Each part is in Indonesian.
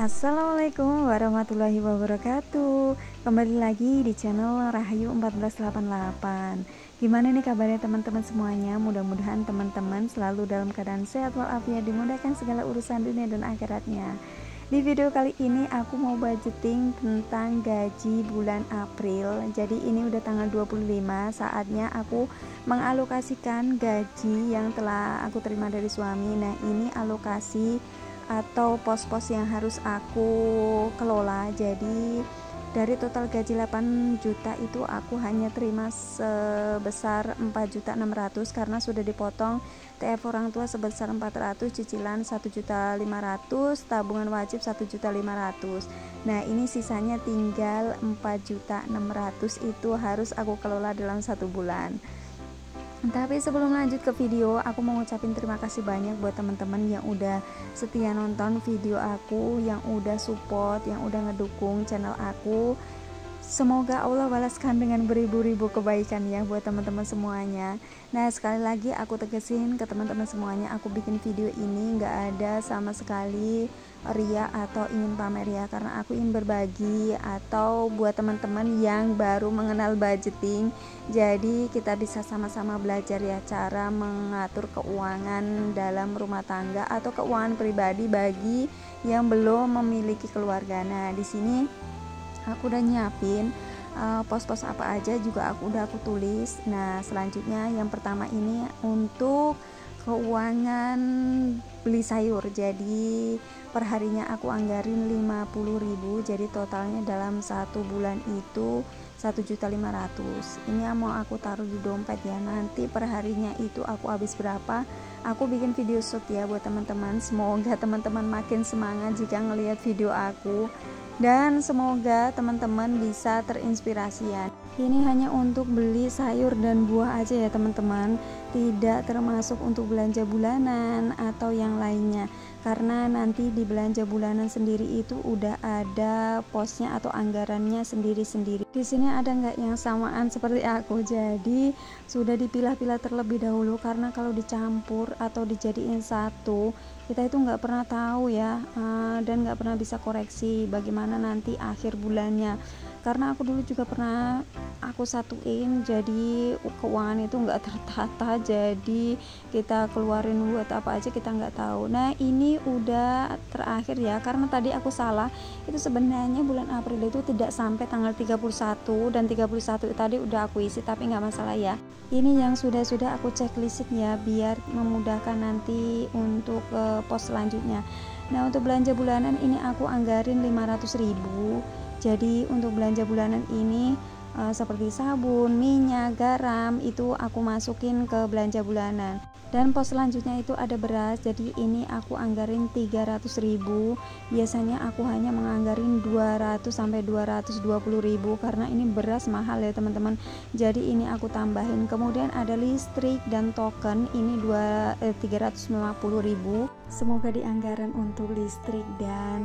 Assalamualaikum warahmatullahi wabarakatuh. Kembali lagi di channel Rahayu 1488. Gimana nih kabarnya teman-teman semuanya? Mudah-mudahan teman-teman selalu dalam keadaan sehat walafiat, dimudahkan segala urusan dunia dan akhiratnya. Di video kali ini aku mau budgeting tentang gaji bulan April. Jadi ini udah tanggal 25, saatnya aku mengalokasikan gaji yang telah aku terima dari suami. Nah, ini alokasi atau pos-pos yang harus aku kelola. Jadi dari total gaji 8 juta itu aku hanya terima sebesar 4.600.000 karena sudah dipotong TF orang tua sebesar 400, cicilan 1.500.000, tabungan wajib 1.500.000. Nah, ini sisanya tinggal 4.600.000 itu harus aku kelola dalam 1 bulan. Tapi sebelum lanjut ke video, aku mau ngucapin terima kasih banyak buat teman-teman yang udah setia nonton video aku, yang udah support, yang udah ngedukung channel aku. Semoga Allah balaskan dengan beribu-ribu kebaikan ya buat teman-teman semuanya. Nah, sekali lagi aku tegesin ke teman-teman semuanya, aku bikin video ini nggak ada sama sekali ria atau ingin pamer ya, karena aku ingin berbagi atau buat teman-teman yang baru mengenal budgeting. Jadi kita bisa sama-sama belajar ya cara mengatur keuangan dalam rumah tangga atau keuangan pribadi bagi yang belum memiliki keluarga. Nah, di sini aku udah nyiapin pos-pos apa aja juga udah aku tulis. Nah, selanjutnya yang pertama ini untuk keuangan beli sayur. Jadi perharinya aku anggarin 50.000, jadi totalnya dalam 1 bulan itu 1.500.000. ini mau aku taruh di dompet ya. Nanti perharinya itu aku habis berapa, aku bikin video shoot ya buat teman-teman. Semoga teman-teman makin semangat jika ngelihat video aku, dan semoga teman-teman bisa terinspirasi ya. Ini hanya untuk beli sayur dan buah aja ya teman-teman, tidak termasuk untuk belanja bulanan atau yang lainnya, karena nanti di belanja bulanan sendiri itu udah ada posnya atau anggarannya sendiri-sendiri. Di sini ada nggak yang samaan seperti aku, jadi sudah dipilah-pilah terlebih dahulu, karena kalau dicampur atau dijadiin satu kita itu nggak pernah tahu ya, dan nggak pernah bisa koreksi bagaimana nanti akhir bulannya. Karena aku dulu juga pernah aku satuin, jadi keuangan itu nggak tertata, jadi kita keluarin buat apa aja kita nggak tahu. Nah, ini udah terakhir ya, karena tadi aku salah, itu sebenarnya bulan April itu tidak sampai tanggal 31, dan 31 tadi udah aku isi, tapi nggak masalah ya. Ini yang sudah aku checklist ya, biar memudahkan nanti untuk pos selanjutnya. Nah, untuk belanja bulanan ini aku anggarin 500.000. Jadi untuk belanja bulanan ini seperti sabun, minyak, garam itu aku masukin ke belanja bulanan. Dan pos selanjutnya itu ada beras, jadi ini aku anggarin 300.000. Biasanya aku hanya menganggarin 200 sampai 220.000 karena ini beras mahal ya teman-teman. Jadi ini aku tambahin. Kemudian ada listrik dan token, ini 350.000. Semoga di anggaran untuk listrik dan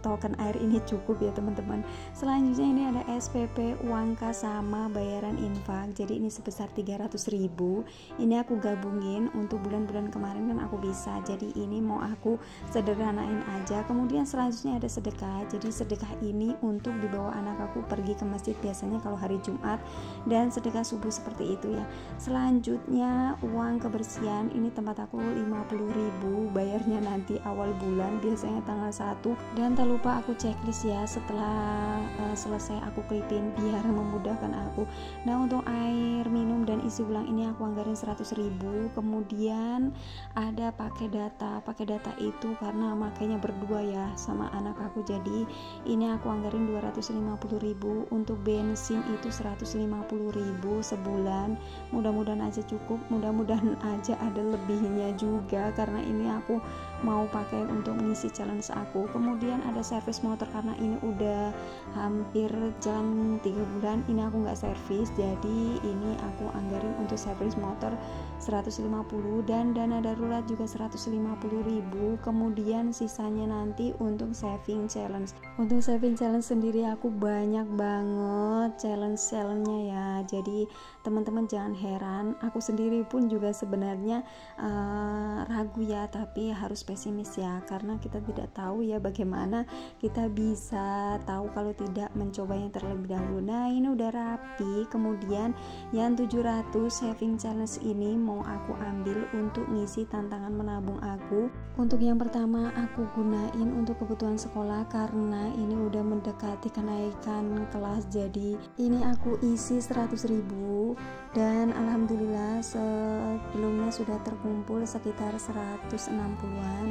token air ini cukup ya teman-teman. Selanjutnya ini ada SPP, uang kas sama bayaran infak. Jadi ini sebesar 300.000. Ini aku gabungin untuk bulan-bulan kemarin kan aku bisa. Jadi ini mau aku sederhanain aja. Kemudian selanjutnya ada sedekah. Jadi sedekah ini untuk dibawa anak aku pergi ke masjid biasanya kalau hari Jumat, dan sedekah subuh seperti itu ya. Selanjutnya uang kebersihan, ini tempat aku 50.000, bayarnya nanti awal bulan biasanya tanggal 1. Dan tak lupa aku checklist ya setelah selesai aku klipin biar memudahkan aku. Nah, untuk air minum dan isi ulang ini aku anggarin 100.000. Kemudian ada pakai data itu karena makanya berdua ya sama anak aku, jadi ini aku anggarin 250.000. Untuk bensin itu 150.000 sebulan. Mudah-mudahan aja cukup, mudah-mudahan aja ada lebihnya juga karena ini aku mau pakai untuk mengisi challenge aku. Kemudian ada servis motor karena ini udah hampir jalan 3 bulan ini aku nggak servis, jadi ini aku anggarin untuk servis motor 150, dan dana darurat juga 150.000. Kemudian sisanya nanti untuk saving challenge. Untuk saving challenge sendiri aku banyak banget challenge-nya ya, jadi teman-teman jangan heran, aku sendiri pun juga sebenarnya ragu ragu ya, tapi harus pesimis ya, karena kita tidak tahu ya bagaimana kita bisa tahu kalau tidak mencobanya terlebih dahulu. Nah ini udah rapi. Kemudian yang 700 saving challenge ini mau aku ambil untuk ngisi tantangan menabung aku. Untuk yang pertama aku gunain untuk kebutuhan sekolah, karena ini udah mendekati kenaikan kelas, jadi ini aku isi 100.000 dan alhamdulillah sebelumnya sudah terkumpul sekitar 160-an.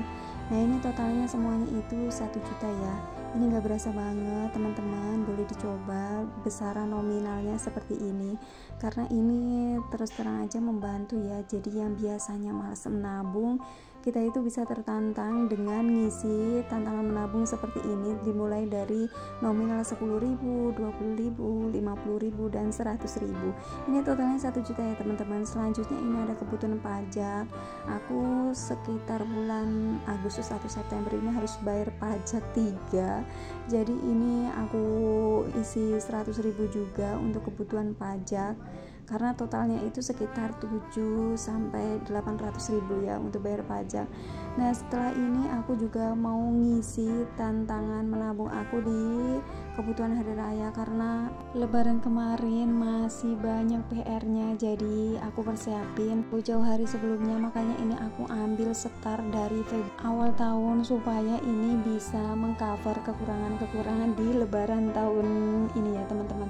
Nah ini totalnya semuanya itu 1 juta ya. Ini gak berasa banget teman-teman, boleh dicoba besaran nominalnya seperti ini, karena ini terus terang aja membantu ya. Jadi yang biasanya malas menabung, kita itu bisa tertantang dengan ngisi tantangan menabung seperti ini, dimulai dari nominal 10.000, 20.000, 50.000 dan 100.000. Ini totalnya 1 juta ya teman-teman. Selanjutnya ini ada kebutuhan pajak. Aku sekitar bulan Agustus atau September ini harus bayar pajak 3. Jadi ini aku isi 100.000 juga untuk kebutuhan pajak, karena totalnya itu sekitar 7 sampai 800.000 ya untuk bayar pajak. Nah setelah ini aku juga mau ngisi tantangan menabung aku di kebutuhan hari raya, karena lebaran kemarin masih banyak PR-nya, jadi aku persiapin jauh hari sebelumnya. Makanya ini aku ambil setar dari awal tahun supaya ini bisa mengcover kekurangan di lebaran tahun ini ya teman-teman.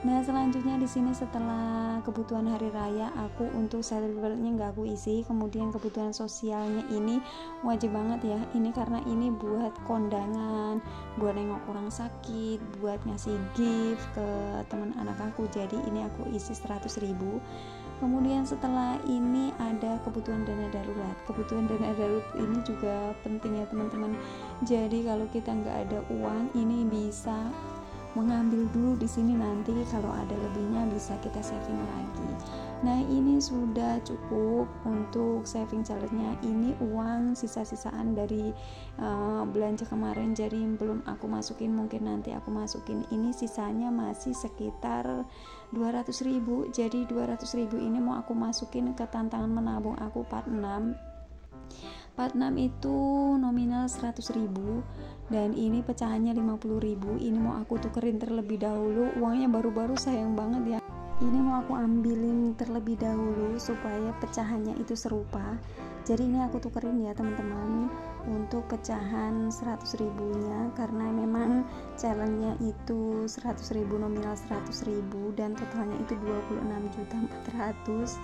Nah selanjutnya di sini setelah kebutuhan hari raya aku untuk salary-nya nggak aku isi. Kemudian kebutuhan sosialnya ini wajib banget ya, ini karena ini buat kondangan, buat nengok orang sakit, buat ngasih gift ke teman anak aku. Jadi ini aku isi 100.000. Kemudian setelah ini ada kebutuhan dana darurat. Kebutuhan dana darurat ini juga penting ya teman-teman. Jadi kalau kita nggak ada uang, ini bisa mengambil dulu di sini, nanti kalau ada lebihnya bisa kita saving lagi. Nah ini sudah cukup untuk saving challenge-nya. Ini uang sisa-sisaan dari belanja kemarin, jadi belum aku masukin, mungkin nanti aku masukin. Ini sisanya masih sekitar 200.000. Jadi 200.000 ini mau aku masukin ke tantangan menabung aku part 6 itu nominal 100.000 dan ini pecahannya 50.000. Ini mau aku tukerin terlebih dahulu, uangnya baru-baru sayang banget ya. Ini mau aku ambilin terlebih dahulu supaya pecahannya itu serupa. Jadi ini aku tukerin ya teman-teman untuk pecahan 100.000 nya, karena memang challenge-nya itu 100.000, nominal 100.000 dan totalnya itu 26.400.000.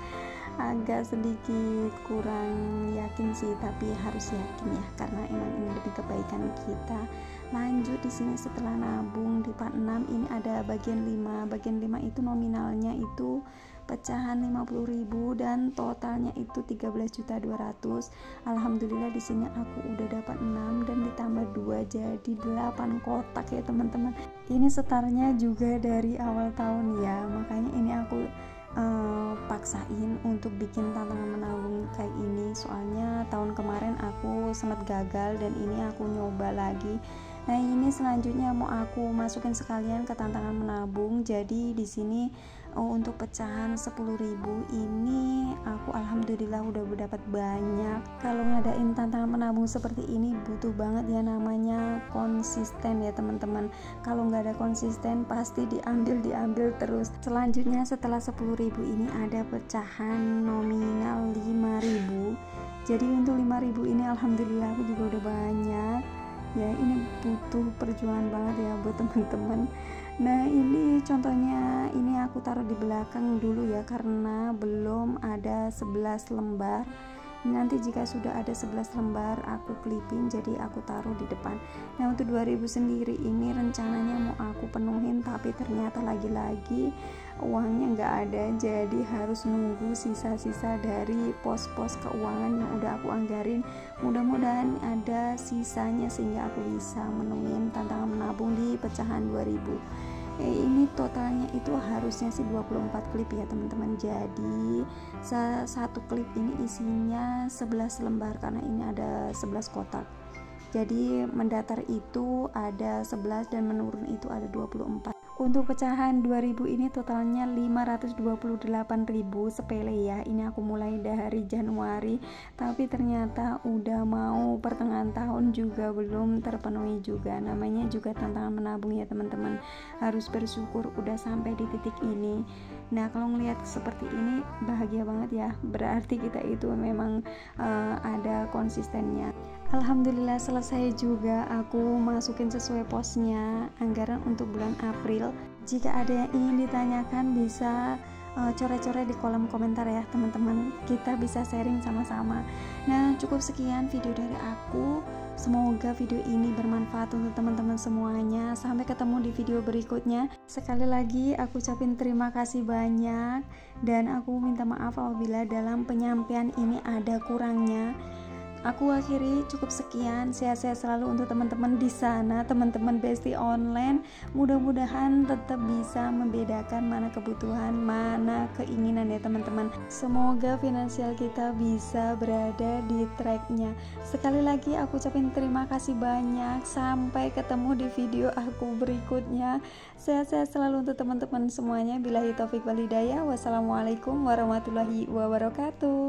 Agak sedikit kurang yakin sih, tapi harus yakin ya, karena emang ini demi kebaikan kita. Lanjut di sini setelah nabung di part 6 ini ada bagian 5. Bagian 5 itu nominalnya itu pecahan 50.000 dan totalnya itu 13.200.000. Alhamdulillah di sini aku udah dapat 6 dan ditambah 2 jadi 8 kotak ya teman-teman. Ini setarnya juga dari awal tahun ya, makanya ini aku paksain untuk bikin tantangan menabung kayak ini, soalnya tahun kemarin aku sempat gagal dan ini aku nyoba lagi. Nah ini selanjutnya mau aku masukin sekalian ke tantangan menabung. Jadi di sini untuk pecahan 10.000 ini aku alhamdulillah udah dapat banyak. Kalau ngadain tantangan menabung seperti ini butuh banget ya namanya konsisten ya teman-teman. Kalau nggak ada konsisten pasti diambil terus. Selanjutnya setelah 10.000 ini ada pecahan nominal 5.000. Jadi untuk 5.000 ini alhamdulillah aku juga udah banyak ya. Ini butuh perjuangan banget ya buat teman-teman. Nah ini contohnya, ini aku taruh di belakang dulu ya karena belum ada 11 lembar. Nanti jika sudah ada 11 lembar aku clipping, jadi aku taruh di depan. Nah untuk 2000 sendiri ini rencananya mau aku penuhin, tapi ternyata lagi-lagi uangnya nggak ada, jadi harus nunggu sisa-sisa dari pos-pos keuangan yang udah aku anggarin. Mudah-mudahan ada sisanya sehingga aku bisa menuhin tantangan menabung di pecahan 2000. Ini totalnya itu harusnya sih 24 klip ya teman-teman. Jadi satu klip ini isinya 11 lembar karena ini ada 11 kotak. Jadi mendatar itu ada 11 dan menurun itu ada 24. Untuk pecahan 2000 ini totalnya 528.000, sepele ya. Ini aku mulai dari Januari, tapi ternyata udah mau pertengahan tahun juga belum terpenuhi juga. Namanya juga tantangan menabung ya teman-teman. Harus bersyukur udah sampai di titik ini. Nah, kalau ngelihat seperti ini bahagia banget ya. Berarti kita itu memang ada konsistennya. Alhamdulillah selesai juga aku masukin sesuai posnya anggaran untuk bulan April. Jika ada yang ingin ditanyakan bisa coret-coret di kolom komentar ya teman-teman, kita bisa sharing sama-sama. Nah, cukup sekian video dari aku. Semoga video ini bermanfaat untuk teman-teman semuanya. Sampai ketemu di video berikutnya. Sekali lagi aku ucapin terima kasih banyak, dan aku minta maaf apabila dalam penyampaian ini ada kurangnya. Aku akhiri cukup sekian. Sehat-sehat selalu untuk teman-teman di sana, teman-teman Besti Online. Mudah-mudahan tetap bisa membedakan mana kebutuhan, mana keinginan ya teman-teman. Semoga finansial kita bisa berada di tracknya. Sekali lagi aku ucapin terima kasih banyak. Sampai ketemu di video aku berikutnya. Sehat-sehat selalu untuk teman-teman semuanya. Billahi taufik wal hidayah. Wassalamualaikum warahmatullahi wabarakatuh.